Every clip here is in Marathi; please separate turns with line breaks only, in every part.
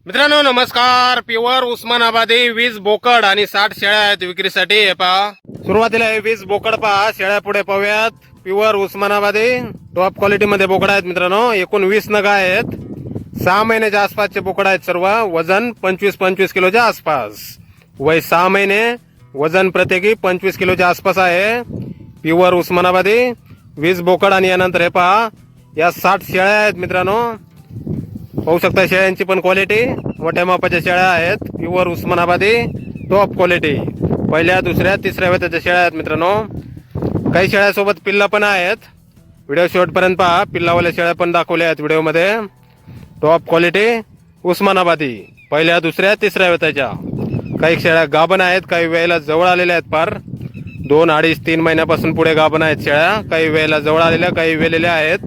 मित्रांनो नमस्कार. प्युअर उस्मानाबादी 20 बोकड आणि 60 शेळ्या आहेत विक्रीसाठी. हे पहा, सुरुवातीला हे 20 बोकड पहा. शेळ्या पुढे पाहूयात. प्युअर उस्मानाबादी टॉप क्वालिटी मध्ये बोकड आहेत मित्रांनो. एकूण 20 नग आहेत. 6 महिन्याच्या आसपासचे बोकड आहेत सर्व. वजन 25 किलोच्या आसपास. वय 6 महिने. वजन प्रत्येकी 25 किलोच्या आसपास आहे. प्युअर उस्मानाबादी 20 बोकड. आणि यानंतर हे पहा, या 60 शेळ्या आहेत मित्रांनो. पाहू शकता शेळ्यांची पण क्वालिटी मोठ्या मापाच्या शेळ्या आहेत. प्युअर उस्मानाबादी टॉप क्वालिटी. पहिल्या दुसऱ्या तिसऱ्या वेताच्या शेळ्या आहेत मित्रांनो. काही शेळ्यासोबत पिल्ला पण आहेत. व्हिडिओ शेवटपर्यंत पहा. पिल्लावाल्या शेळ्या पण दाखवल्या आहेत व्हिडिओमध्ये. टॉप क्वालिटी उस्मानाबादी पहिल्या दुसऱ्या तिसऱ्या वेताच्या. काही शेळ्या गाभण आहेत. काही वेळेला जवळ आलेल्या आहेत. फार 2, 2.5, 3 महिन्यापासून पुढे गाभण आहेत शेळ्या. काही वेळेला जवळ आलेल्या, काही वेलेल्या आहेत.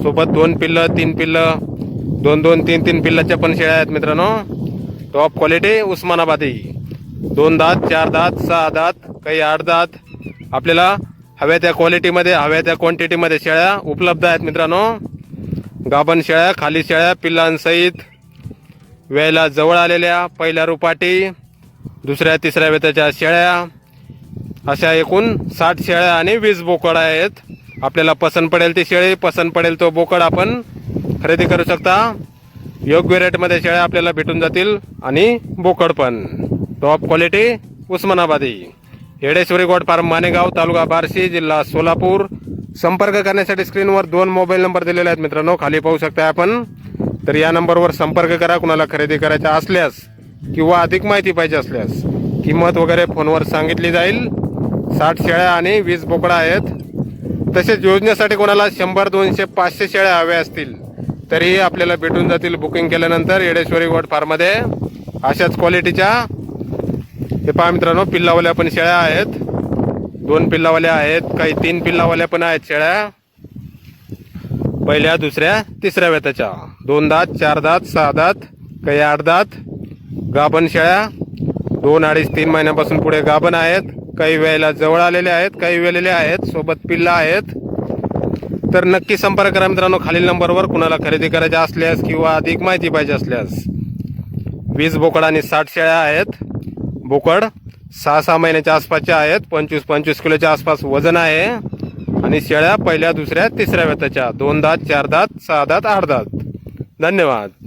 सोबत 2 पिल्लं 3 पिल्लं 2-2, 3-3 पिल्लाच्या पण शेळ्या आहेत मित्रांनो. टॉप क्वालिटी उस्मानाबादी. 2 दात, 4 दात, 6 दात, काही 8 दात. आपल्याला हव्या त्या क्वालिटीमध्ये, हव्या त्या क्वांटिटीमध्ये शेळ्या उपलब्ध आहेत मित्रांनो. गाभण शेळ्या, खाली शेळ्या पिल्लांसहित, वेळेला जवळ आलेल्या, पहिल्या रुपाटी, दुसऱ्या तिसऱ्या वेताच्या शेळ्या. अशा एकूण 60 शेळ्या आणि 20 बोकड आहेत. आपल्याला पसंत पडेल ती शेळी, पसंत पडेल तो बोकड आपण खरेदी करू शकता. योग्य रेटमध्ये शेळ्या आपल्याला भेटून जातील आणि बोकड पण. टॉप क्वालिटी उस्मानाबादी. येडेश्वरी गोट फार्म, मानेगाव, तालुका बार्शी, जिल्हा सोलापूर. संपर्क करण्यासाठी स्क्रीनवर 2 मोबाईल नंबर दिलेले आहेत मित्रांनो. खाली पाहू शकता आपण. तर या नंबरवर संपर्क करा कुणाला खरेदी करायचा असल्यास किंवा अधिक माहिती पाहिजे असल्यास. किंमत वगैरे फोनवर सांगितली जाईल. 60 शेळ्या आणि 20 बोकडा आहेत. तसेच योजनेसाठी कोणाला 100, 200, 500 शेळ्या हव्या असतील तरीही आपल्याला भेटून जातील बुकिंग केल्यानंतर येडेश्वरी गोट फार्ममध्ये. अशाच क्वालिटीच्या हे पहा मित्रांनो, पिल्लावाल्या पण शेळ्या आहेत. 2 पिल्लावाल्या आहेत, काही 3 पिल्लावाल्या पण आहेत शेळ्या. पहिल्या दुसऱ्या तिसऱ्या वेताच्या. 2 दात, 4 दात, 6 दात, काही 8 दात. गाभण शेळ्या 2, 2.5, 3 महिन्यापासून पुढे गाभण आहेत. काही वेळेला जवळ आलेले आहेत, काही वेलेले आहेत, सोबत पिल्ला आहेत. तर नक्की संपर्क करा मित्रांनो खालील नंबरवर कुणाला खरेदी करायच्या असल्यास किंवा अधिक माहिती पाहिजे असल्यास. 20 बोकड आणि 60 शेळ्या आहेत. बोकड 6-6 महिन्याच्या आसपासच्या आहेत. 25 किलोच्या आसपास वजन आहे. आणि शेळ्या पहिल्या दुसऱ्या तिसऱ्या वेताच्या. 2 दात, 4 दात, 6 दात, 8 दात. धन्यवाद.